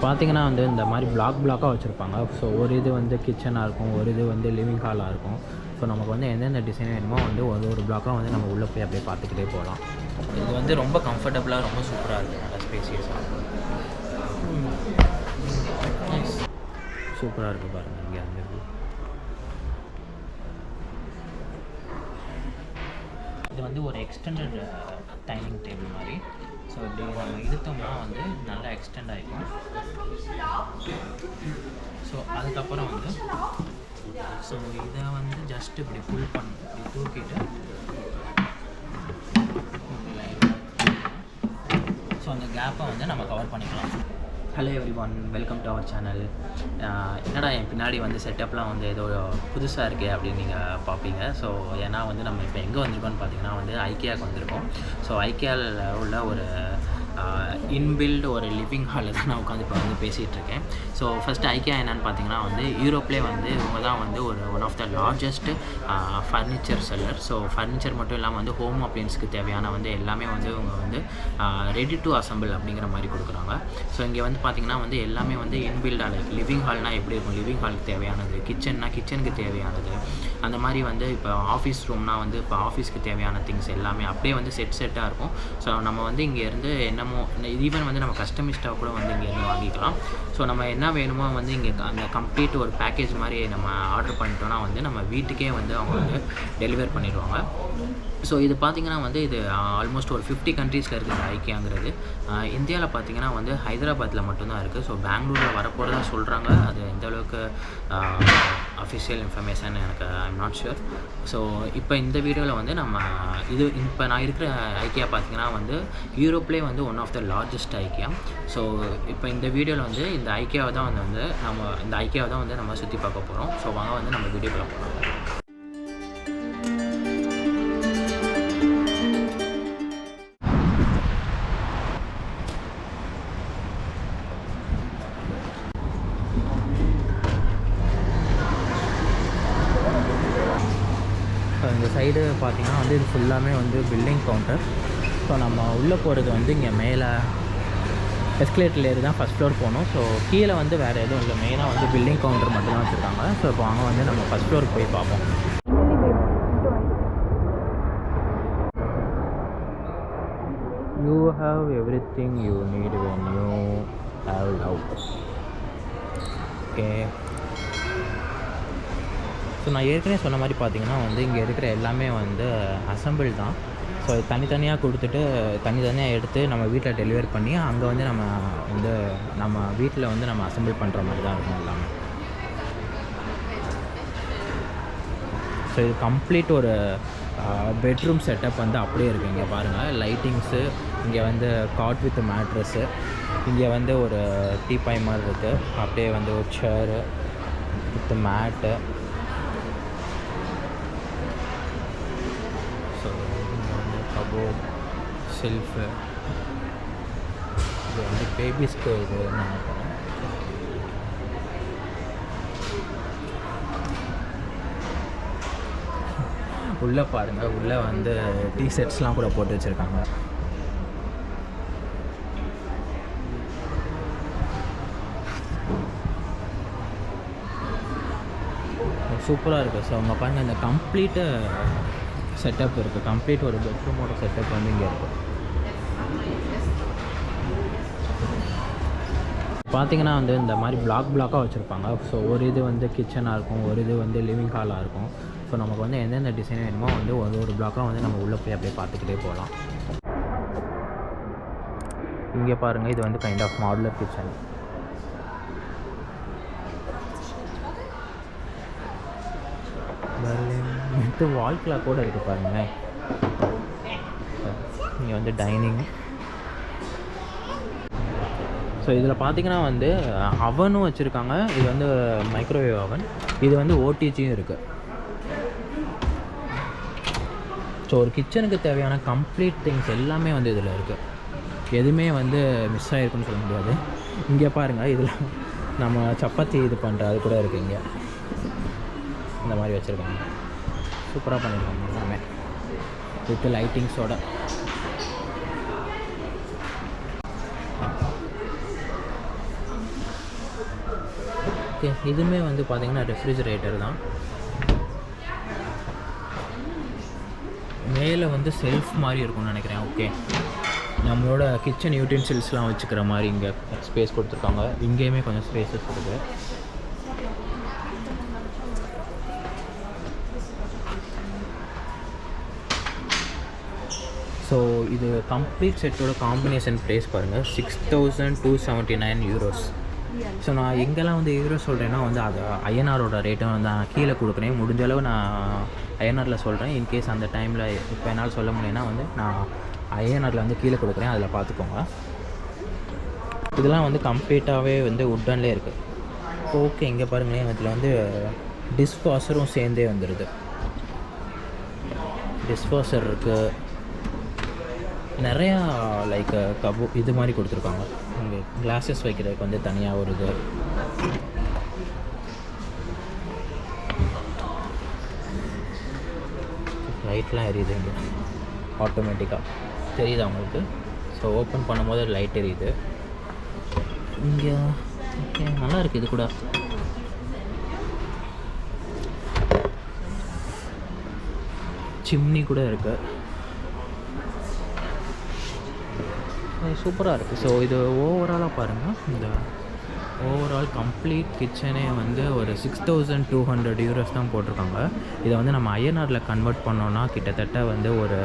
பார்த்தீங்கன்னா வந்து இந்த மாதிரி பிளாக்காக வச்சுருப்பாங்க. ஸோ ஒரு இது வந்து கிச்சனாக இருக்கும், ஒரு இது வந்து லிவிங் ஹாலாக இருக்கும். ஸோ நமக்கு வந்து எந்தெந்த டிசைன் வேணுமோ வந்து ஒரு பிளாக்காக வந்து நம்ம உள்ளே போய் அப்படியே பார்த்துக்கிட்டே போகலாம். இது வந்து ரொம்ப கம்ஃபர்டபுளாக ரொம்ப சூப்பராக இருக்குது, நல்லா ஸ்பேசியஸாக சூப்பராக இருக்குது பாருங்கள். இங்கே வந்து இது வந்து ஒரு எக்ஸ்டெண்டட் டைனிங் டேபிள் மாதிரி. ஸோ இப்படி நம்ம இழுத்தோம்னா வந்து நல்லா எக்ஸ்டெண்ட் ஆகிக்கும். ஸோ அதுக்கப்புறம் வந்து ஸோ இதை வந்து ஜஸ்ட் இப்படி புல் பண்ணி இப்படி தூக்கிட்டு ஸோ அந்த கேப்பை வந்து நம்ம கவர் பண்ணிக்கலாம். Hello everyone, welcome to our channel. என்னடா என் பின்னாடி வந்து செட்டப்லாம் வந்து ஏதோ புதுசாக இருக்கே அப்படின்னு நீங்கள் பார்ப்பீங்க. ஸோ ஏன்னா வந்து நம்ம இப்போ எங்கே வந்திருக்கோம்னு பார்த்தீங்கன்னா வந்து ஐக்கியாவுக்கு வந்திருக்கோம். ஸோ ஐக்கியாவில் உள்ள ஒரு இன்பில்டு ஒரு லிவிங் ஹாலில் தான் நான் உட்காந்து இப்போ வந்து பேசிகிட்டு இருக்கேன். ஸோ ஃபஸ்ட்டு ஐக்கியா என்னென்னு பார்த்தீங்கன்னா வந்து யூரோப்லேயே வந்து இவங்க தான் வந்து one of the largest furniture seller. So furniture மட்டும் இல்லாமல் வந்து ஹோம் அப்ளையன்ஸ்க்கு தேவையான வந்து எல்லாமே வந்து இவங்க வந்து ரெடி டு அசம்பிள் அப்படிங்கிற மாதிரி கொடுக்குறாங்க. ஸோ இங்கே வந்து பார்த்திங்கன்னா வந்து எல்லாமே வந்து இன்பில்டாக லைக் லிவிங் ஹால்னால் எப்படி இருக்கும், லிவிங் ஹாலுக்கு தேவையானது, கிச்சன்னா கிச்சனுக்கு தேவையானது, அந்த மாதிரி வந்து இப்போ ஆஃபீஸ் ரூம்னால் வந்து இப்போ ஆஃபீஸ்க்கு தேவையான திங்ஸ் எல்லாமே அப்படியே வந்து செட்டாக இருக்கும். ஸோ நம்ம வந்து இங்கேருந்து என்னமோ ஈவன் வந்து நம்ம கஸ்டமைஸ்டாக கூட வந்து இங்கேருந்து வாங்கிக்கலாம். ஸோ நம்ம என்ன வேணுமோ வந்து இங்கே அந்த கம்ப்ளீட் ஒரு பேக்கேஜ் மாதிரி நம்ம ஆர்டர் பண்ணிட்டோன்னா வந்து நம்ம வீட்டுக்கே வந்து அவங்க வந்து டெலிவர் பண்ணிடுவாங்க. ஸோ இது பார்த்திங்கன்னா வந்து இது ஆல்மோஸ்ட் ஒரு 50 கண்ட்ரீஸில் இருக்குது ஐக்கியாங்கிறது. இந்தியாவில் பார்த்திங்கன்னா வந்து ஹைதராபாத்தில் மட்டும்தான் இருக்குது. ஸோ பெங்களூரில் வரப்போகிறதா சொல்கிறாங்க. அது எந்த அளவுக்கு அஃபிஷியல் இன்ஃபர்மேஷன் எனக்கு ஐம் நாட் ஷுர். ஸோ இப்போ இந்த வீடியோவில் வந்து நம்ம இது இப்போ நான் இருக்கிற ஐக்கியா பார்த்திங்கன்னா வந்து யூரோப்லேயே வந்து one of the largest IKEA. So இப்போ இந்த வீடியோவில் வந்து இந்த ஐக்கியாவை தான் நம்ம சுற்றி பார்க்க போகிறோம். ஸோ வாங்க வந்து நம்ம வீடியோக்குள்ள போகிறோம். இந்த சைடு பார்த்திங்கன்னா வந்து இது ஃபுல்லாமே வந்து பில்டிங் கவுண்டர். ஸோ நம்ம உள்ளே போகிறது வந்து இங்கே மேலே எஸ்கலேட்டரில் ஏறி தான் ஃபஸ்ட் ஃப்ளோர் போகணும். ஸோ கீழே வந்து வேறு எதுவும் இல்லை, மெயினாக வந்து பில்டிங் கவுண்டர் மட்டும்தான் வச்சுருக்காங்க. ஸோ இப்போ அங்கே வந்து நம்ம ஃபஸ்ட் ஃப்ளோருக்கு போய் பார்ப்போம். You have everything you need when you have love. Okay, so நான் ஏற்கனவே சொன்ன மாதிரி பார்த்திங்கன்னா வந்து இங்கே இருக்கிற எல்லாமே வந்து அசம்பிள் தான். ஸோ தனித்தனியாக கொடுத்துட்டு தனித்தனியாக எடுத்து நம்ம வீட்டில் டெலிவர் பண்ணி அங்கே வந்து நம்ம வீட்டில் வந்து நம்ம அசம்பிள் பண்ணுற மாதிரி தான் இருக்கும் எல்லாமே. ஸோ இது கம்ப்ளீட் ஒரு பெட்ரூம் செட்டப் வந்து அப்படியே இருக்குது. இங்கே பாருங்கள், லைட்டிங்ஸு, இங்கே வந்து காட் வித் மேட்ரஸ்ஸு, இங்கே வந்து ஒரு டீபாய் மாதிரி இருக்குது, அப்படியே வந்து ஒரு சேரு வித் மேட்டு. ஸோ இங்கே வந்து கபோர்ட், ஷெல்ஃபு, இது வந்து பேபிஸ்க்கு இது நினைக்கிறேன். உள்ளே பாருங்கள், உள்ளே வந்து டீ ஷர்ட்ஸ்லாம் கூட போட்டு வச்சுருக்காங்க. சூப்பராக இருக்குது. ஸோ அங்கே பாருங்கள், இந்த கம்ப்ளீட்டு செட்டப் இருக்குது, கம்ப்ளீட் ஒரு பெட்ரூமோட செட்டப் வந்து இங்கே இருக்குது. பார்த்திங்கன்னா வந்து இந்த மாதிரி பிளாக்காக வச்சுருப்பாங்க. ஸோ ஒரு இது வந்து கிச்சனாக இருக்கும், ஒரு இது வந்து லிவிங் ஹாலாக இருக்கும். ஸோ நமக்கு வந்து எந்தெந்த டிசைன் வேணுமோ வந்து ஒரு பிளாக்காக வந்து நம்ம உள்ளே போய் அப்படியே பார்த்துக்கிட்டே போகலாம். இங்கே பாருங்கள், இது வந்து கைண்ட் ஆஃப் மாடுலர் கிச்சன். இது வால் கிளாக் கூட இருக்குது பாருங்களேன். இங்கே வந்து டைனிங். ஸோ இதில் பார்த்திங்கன்னா வந்து அவனும் வச்சுருக்காங்க. இது வந்து மைக்ரோவேவ் அவன், இது வந்து ஓடிஜியும் இருக்குது. ஸோ ஒரு கிச்சனுக்கு தேவையான கம்ப்ளீட் திங்ஸ் எல்லாமே வந்து இதில் இருக்குது. எதுவுமே வந்து மிஸ் ஆகிருக்குன்னு சொல்ல முடியாது. இங்கே பாருங்கள், இதில் நம்ம சப்பாத்தி இது பண்ணுற அது கூட இருக்குது. இங்கே இந்த மாதிரி வச்சுருக்காங்க, சூப்பராக பண்ணியிருக்காங்க எல்லாமே வித் லைட்டிங்ஸோட. ஓகே, இதுவுமே வந்து பார்த்திங்கன்னா ரெஃப்ரிஜரேட்டர் தான். மேலே வந்து செல்ஃப் மாதிரி இருக்கும்னு நினைக்கிறேன். ஓகே, நம்மளோட கிச்சன் யூட்டென்சில்ஸ்லாம் வச்சுக்கிற மாதிரி இங்கே ஸ்பேஸ் கொடுத்துருக்காங்க. இங்கேயுமே கொஞ்சம் ஸ்பேஸஸ் இருக்குது. ஸோ இது கம்ப்ளீட் செட்டோட காம்பினேஷன் ப்ரைஸ் பாருங்கள், 6279 யூரோஸ். ஸோ நான் எங்கெல்லாம் வந்து யூரோ சொல்கிறேன்னா வந்து அது ஐஎன்ஆரோட ரேட்டும் வந்து நான் கீழே கொடுக்குறேன். முடிஞ்ச அளவு நான் ஐஎன்ஆரில் சொல்கிறேன். இன்கேஸ் அந்த டைமில் இப்போ என்னால் சொல்ல முடியும்னா வந்து நான் ஐஎன்ஆரில் வந்து கீழே கொடுக்குறேன், அதில் பார்த்துக்கோங்க. இதெல்லாம் வந்து கம்ப்ளீட்டாகவே வந்து உட்டன்லேயே இருக்குது. ஓகே, இங்கே பாருங்களேன், இதில் வந்து டிஷ்வாஷரும் சேர்ந்தே வந்துடுது. டிஷ்வாஷர் இருக்குது, நிறையா லைக் இது மாதிரி கொடுத்துருக்காங்க. இங்கே கிளாஸஸ் வைக்கிறதுக்கு வந்து தனியாக ஒரு இது. லைட்லாம் எரியுது இங்கே ஆட்டோமேட்டிக்காக, தெரியுது அவங்களுக்கு. ஸோ ஓப்பன் பண்ணும்போது லைட் எரியுது இங்கே. ஓகே, நல்லா இருக்குது. இது கூட சிம்னி கூட இருக்குது. சூப்பராக இருக்குது. ஸோ இது ஓவராலாக பாருங்கள், இந்த ஓவரால் கம்ப்ளீட் கிச்சனே வந்து ஒரு 6200 யூரோஸ் தான் போட்டிருக்காங்க. இதை வந்து நம்ம ஐஎன்ஆரில் கன்வெர்ட் பண்ணோன்னா கிட்டத்தட்ட வந்து ஒரு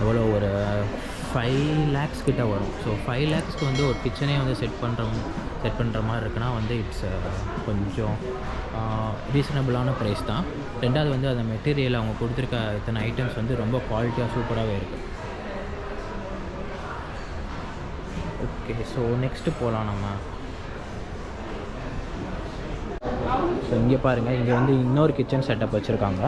எவ்வளோ ஒரு 5 lakhs கிட்ட வரும். ஸோ 5 lakhsக்கு வந்து ஒரு கிச்சனே வந்து செட் பண்ணுற மாதிரி இருக்குன்னா வந்து இட்ஸ் கொஞ்சம் ரீசனபிளான ப்ரைஸ் தான். ரெண்டாவது வந்து அந்த மெட்டீரியல் அவங்க கொடுத்துருக்க இத்தனை ஐட்டம்ஸ் வந்து ரொம்ப குவாலிட்டியாக சூப்பராகவே இருக்குது. ஓகே, ஸோ நெக்ஸ்ட்டு போகலாம் நம்ம. ஸோ இங்கே பாருங்கள், இங்கே வந்து இன்னொரு கிச்சன் செட்டப் வச்சுருக்காங்க.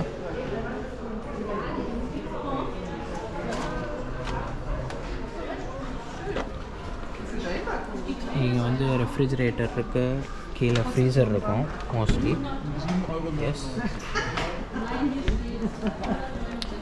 இங்கே வந்து ரெஃப்ரிஜரேட்டர் இருக்குது, கீழே ஃப்ரீசர் இருக்கும் மோஸ்ட்லி. எஸ்,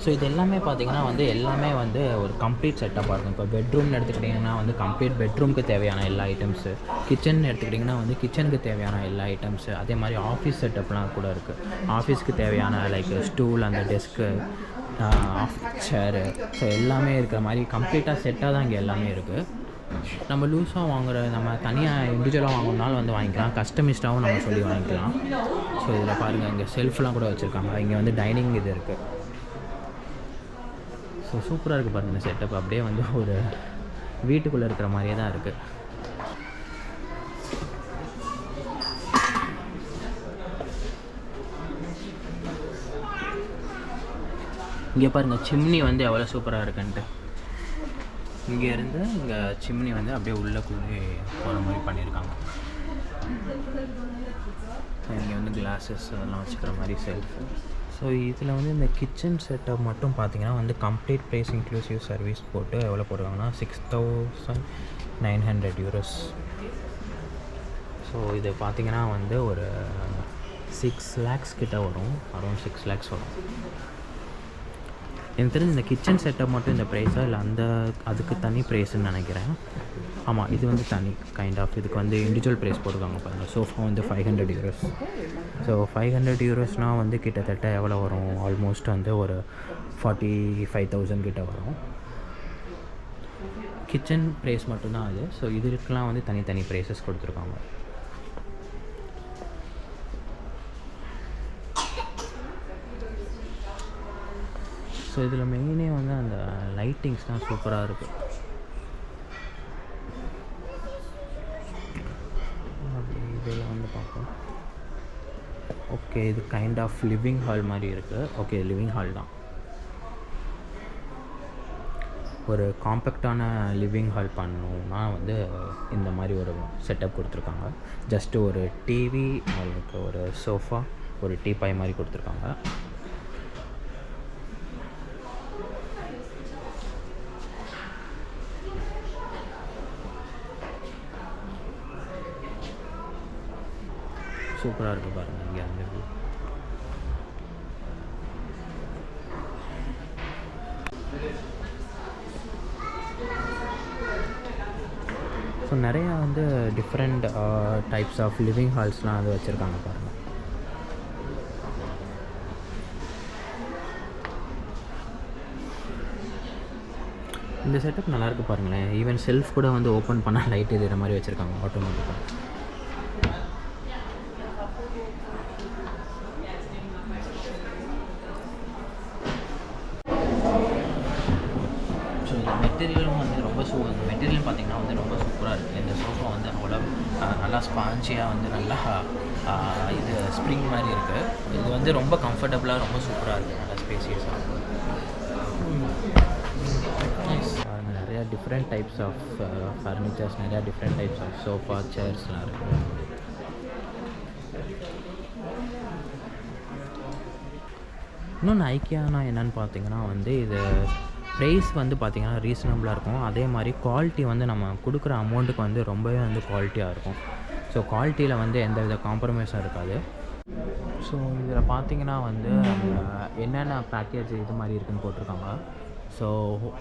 ஸோ இது எல்லாமே பார்த்திங்கன்னா வந்து எல்லாமே வந்து ஒரு கம்ப்ளீட் செட்டப்பாக இருக்கும். இப்போ பெட்ரூம்னு எடுத்துக்கிட்டிங்கன்னா வந்து கம்ப்ளீட் பெட்ரூமுக்கு தேவையான எல்லா ஐட்டம்ஸு, கிச்சன் எடுத்துக்கிட்டிங்கன்னா வந்து கிச்சனுக்கு தேவையான எல்லா ஐட்டம்ஸு, அதே மாதிரி ஆஃபீஸ் செட்டப்லாம் கூட இருக்குது. ஆஃபீஸ்க்கு தேவையான லைக் ஸ்டூல், அந்த டெஸ்க்கு, சேரு, ஸோ எல்லாமே இருக்கிற மாதிரி கம்ப்ளீட்டாக செட்டாக தான் இங்கே எல்லாமே இருக்குது. நம்ம லூஸாக வாங்குகிற, நம்ம தனியாக இண்டிவிஜுவலாக வாங்கினாலும் வந்து வாங்கிக்கலாம், கஸ்டமைஸ்டாகவும் நம்ம சொல்லி வாங்கிக்கலாம். ஸோ இதில் பாருங்கள், இங்கே செல்ஃப்லாம் கூட வச்சுருக்காங்க. இங்கே வந்து டைனிங் இது இருக்குது. ஸோ சூப்பராக இருக்குது பாருங்கள் இந்த செட்டப். அப்படியே வந்து ஒரு வீட்டுக்குள்ளே இருக்கிற மாதிரியே தான் இருக்குது. இங்கே பாருங்கள், சிம்னி வந்து எவ்வளோ சூப்பராக இருக்குன்ட்டு. இங்கேருந்து இங்கே சிம்னி வந்து அப்படியே உள்ளக்குள்ளே போகிற மாதிரி பண்ணியிருக்காங்க. இங்கே வந்து கிளாஸஸ் அதெல்லாம் வச்சுக்கிற மாதிரி செல்ஃபு. ஸோ இதில் வந்து இந்த கிச்சன் செட்டப் மட்டும் பார்த்திங்கன்னா வந்து கம்ப்ளீட் ப்ரைஸ் இன்க்ளூசிவ் சர்வீஸ் போட்டு எவ்வளோ போடுவாங்கன்னா 6900 யூரோஸ். ஸோ இது பார்த்திங்கன்னா வந்து ஒரு 6 lakhs கிட்ட வரும், அரௌண்ட் 6 lakhs வரும். எனக்கு தெரிஞ்சு இந்த கிச்சன் செட்டப் மட்டும் இந்த ப்ரைஸாக இல்லை அதுக்கு தனி ப்ரைஸ்ன்னு நினைக்கிறேன். ஆமாம், இது வந்து தனி கைண்ட் ஆஃப். இதுக்கு வந்து இண்டிவிஜுவல் ப்ரைஸ் போட்டுருக்காங்க பாருங்கள். சோஃபா வந்து 500 யூரோஸ். ஸோ 500 யூரோஸ்னால் வந்து கிட்டத்தட்ட எவ்வளோ வரும், ஆல்மோஸ்ட் வந்து ஒரு 45,000 கிட்ட வரும். கிச்சன் ப்ரைஸ் மட்டும்தான் அது. ஸோ இதுக்கெலாம் வந்து தனித்தனி ப்ரைஸஸ் கொடுத்துருக்காங்க. ஸோ இதில் மெயினே வந்து அந்த லைட்டிங்ஸ் தான் சூப்பராக இருக்குது. இதில் வந்து பார்ப்போம். ஓகே, இது கைண்ட் ஆஃப் லிவிங் ஹால் மாதிரி இருக்குது. ஓகே, லிவிங் ஹால் தான். ஒரு காம்பேக்டான லிவிங் ஹால் பண்ணணுன்னா வந்து இந்த மாதிரி ஒரு செட்டப் கொடுத்துருக்காங்க. ஜஸ்ட்டு ஒரு டிவி, அவங்களுக்கு ஒரு சோஃபா, ஒரு டீபாய் மாதிரி கொடுத்துருக்காங்க. சூப்பராக இருக்குது பாருங்கள். இங்கே அந்த ஸோ நிறையா வந்து டிஃப்ரெண்ட் டைப்ஸ் ஆஃப் லிவிங் ஹால்ஸ்லாம் வந்து வச்சுருக்காங்க பாருங்கள். இந்த செட்டப் நல்லாயிருக்கு பாருங்களேன். ஈவன் செல்ஃப் கூட வந்து ஓப்பன் பண்ணால் லைட் எரியிற மாதிரி வச்சுருக்காங்க ஆட்டோமேட்டிக்காக. ஸோ இந்த மெட்டீரியலும் வந்து ரொம்ப மெட்டீரியல் பார்த்திங்கன்னா வந்து ரொம்ப சூப்பராக இருக்குது. இந்த சோஃபா வந்து அவ்வளோ நல்லா ஸ்பான்ஜியாக வந்து நல்லா இது ஸ்ப்ரிங் மாதிரி இருக்குது. இது வந்து ரொம்ப கம்ஃபர்டபுளாக ரொம்ப சூப்பராக இருக்குது, நல்லா ஸ்பேசியஸாக. நிறையா டிஃப்ரெண்ட் டைப்ஸ் ஆஃப் ஃபர்னிச்சர்ஸ், நிறையா டிஃப்ரெண்ட் டைப்ஸ் ஆஃப் சோஃபா சேர்ஸ்லாம் இருக்குது. இன்னொன்று ஐக்கியானா என்னென்னு பார்த்தீங்கன்னா வந்து இது ப்ரைஸ் வந்து பார்த்திங்கன்னா ரீசனபுளாக இருக்கும். அதே மாதிரி குவாலிட்டி வந்து நம்ம கொடுக்குற அமௌண்ட்டுக்கு வந்து ரொம்பவே வந்து குவாலிட்டியாக இருக்கும். ஸோ குவாலிட்டியில் வந்து எந்த வித காம்ப்ரமைஸும் இருக்காது. ஸோ இதில் பார்த்திங்கன்னா வந்து என்னென்ன பேக்கேஜ் இது மாதிரி இருக்குதுன்னு போட்டிருக்காங்க. ஸோ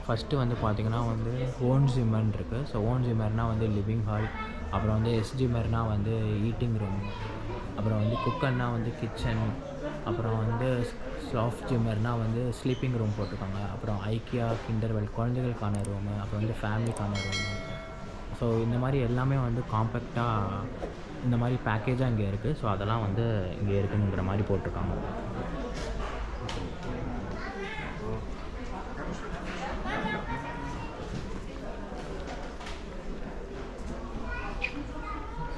ஃபஸ்ட்டு வந்து பார்த்திங்கன்னா வந்து ஓன் ஜிம்மர்னு இருக்குது. ஸோ ஓன் ஜிம்மர்னால் வந்து லிவிங் ஹால், அப்புறம் வந்து எஸ்ஜிம்மர்னால் வந்து ஈட்டிங் ரூம், அப்புறம் வந்து குக்கர்னால் வந்து கிச்சன், அப்புறம் வந்து சாஃப்ட் ஜிம்மர்னால் வந்து ஸ்லீப்பிங் ரூம் போட்டிருக்காங்க. அப்புறம் ஐக்கியா கிண்டர்வெல் குழந்தைகளுக்கான ரூமு, அப்புறம் வந்து ஃபேமிலிக்கான ரூமு. ஸோ இந்த மாதிரி எல்லாமே வந்து காம்பேக்டாக இந்த மாதிரி பேக்கேஜாக இங்கே இருக்குது. ஸோ அதெல்லாம் வந்து இங்கே இருக்குங்கிற மாதிரி போட்டிருக்காங்க.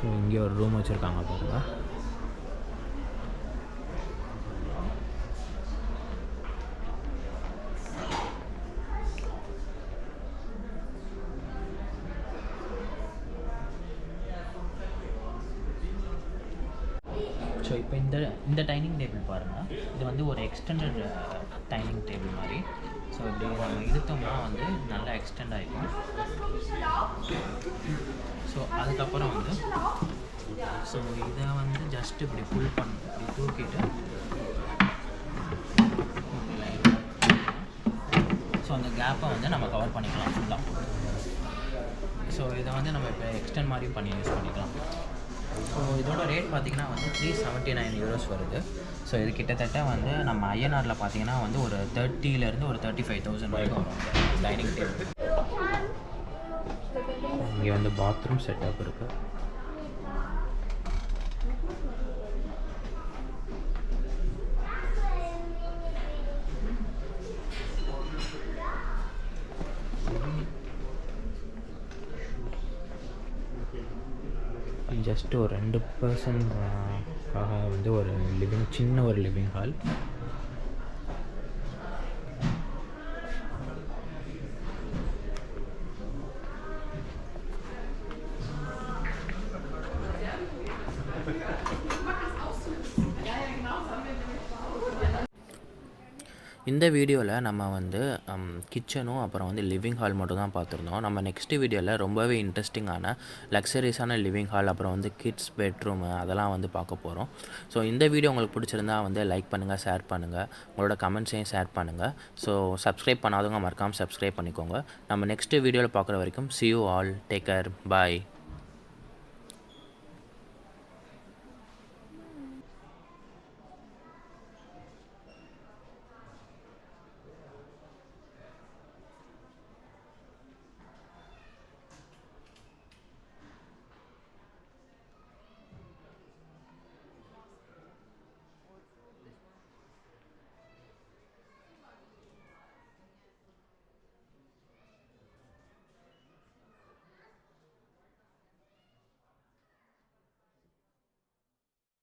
ஸோ இங்கே ஒரு ரூம் வச்சுருக்காங்க பாருங்கள். ஸோ இப்போ இந்த டைனிங் டேபிள் பாருங்கள். இது வந்து ஒரு எக்ஸ்டெண்டட் டைனிங் டேபிள் மாதிரி. ஸோ இப்படி நம்ம இழுத்தோம்னா வந்து நல்லா எக்ஸ்டெண்ட் ஆகிடும். ஸோ அதுக்கப்புறம் வந்து ஸோ இதை வந்து ஜஸ்ட் இப்படி புல் பண்ணணும், இப்படி தூக்கிட்டு ஸோ அந்த கேப்பை வந்து நம்ம கவர் பண்ணிக்கலாம் ஃபுல்லாக. ஸோ இதை வந்து நம்ம இப்போ எக்ஸ்டெண்ட் மாதிரியும் பண்ணி யூஸ் பண்ணிக்கலாம். ஸோ இதோட ரேட் பார்த்திங்கன்னா வந்து 379 euros வருது. ஸோ இது கிட்டத்தட்ட வந்து நம்ம ஐஎன்ஆரில் பார்த்திங்கன்னா வந்து ஒரு 30,000 ஒரு 35,000 வரைக்கும் வரும் டைனிங் டேபிள். இங்கே வந்து பாத்ரூம் செட்டப் இருக்குது. ஜஸ்ட் ஒரு 2 பர்சன்ட்காக வந்து ஒரு சின்ன ஒரு லிவிங் ஹால். இந்த வீடியோவில் நம்ம வந்து கிச்சனும் அப்புறம் வந்து லிவிங் ஹால் மட்டும் தான் பார்த்துருந்தோம். நம்ம நெக்ஸ்ட் வீடியோவில் ரொம்பவே இன்ட்ரெஸ்டிங்கான லக்ஸரிஸான லிவிங் ஹால், அப்புறம் வந்து கிட்ஸ் பெட்ரூமு அதெல்லாம் வந்து பார்க்க போகிறோம். ஸோ இந்த வீடியோ உங்களுக்கு பிடிச்சிருந்தா வந்து லைக் பண்ணுங்கள், ஷேர் பண்ணுங்கள், உங்களோட கமெண்ட்ஸையும் ஷேர் பண்ணுங்கள். ஸோ சப்ஸ்கிரைப் பண்ணாதவங்க மறக்காமல் சப்ஸ்கிரைப் பண்ணிக்கோங்க. நம்ம நெக்ஸ்ட் வீடியோவில் பார்க்குற வரைக்கும் see you all, take care, bye.